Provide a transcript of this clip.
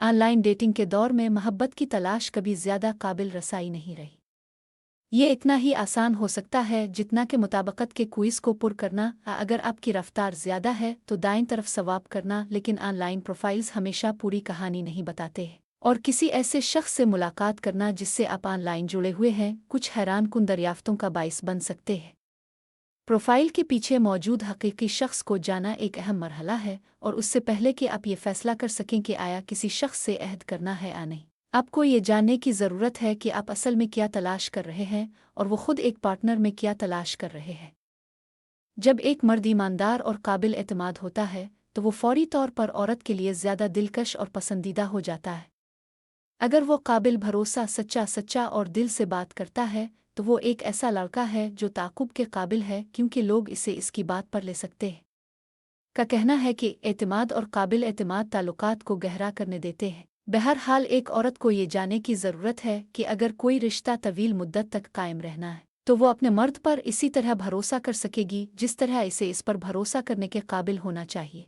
Online dating के दौर में मोहब्बत की तलाश कभी ज़्यादा काबिल रसाई नहीं रही। ये इतना ही आसान हो सकता है जितना कि मुताबिकत के क्विज़ को पुर करना। अगर आपकी रफ्तार ज़्यादा है तो दाईं तरफ सवाब करना, लेकिन ऑनलाइन प्रोफाइल्स हमेशा पूरी कहानी नहीं बताते हैं। और किसी ऐसे शख्स से मुलाकात करना जिससे आप ऑनलाइन जुड़े हुए हैं कुछ हैरानकुन दरियाफ्तों का बाइस बन सकते हैं। प्रोफाइल के पीछे मौजूद हकीकी शख्स को जाना एक अहम मरहला है, और उससे पहले कि आप ये फैसला कर सकें कि आया किसी शख्स से अहद करना है या नहीं, आपको ये जानने की ज़रूरत है कि आप असल में क्या तलाश कर रहे हैं और वो खुद एक पार्टनर में क्या तलाश कर रहे हैं। जब एक मर्द ईमानदार और काबिल एतमाद होता है तो वो फौरी तौर पर औरत के लिए ज़्यादा दिलकश और पसंदीदा हो जाता है। अगर वो काबिल भरोसा, सच्चा और दिल से बात करता है तो वो एक ऐसा लड़का है जो ताक़ुब के काबिल है, क्योंकि लोग इसे इसकी बात पर ले सकते हैं। का कहना है कि एतमाद और काबिल एतमाद ताल्लुकात को गहरा करने देते हैं। बहरहाल एक औरत को ये जानने की ज़रूरत है कि अगर कोई रिश्ता तवील मुद्दत तक कायम रहना है तो वो अपने मर्द पर इसी तरह भरोसा कर सकेगी जिस तरह इसे इस पर भरोसा करने के काबिल होना चाहिए।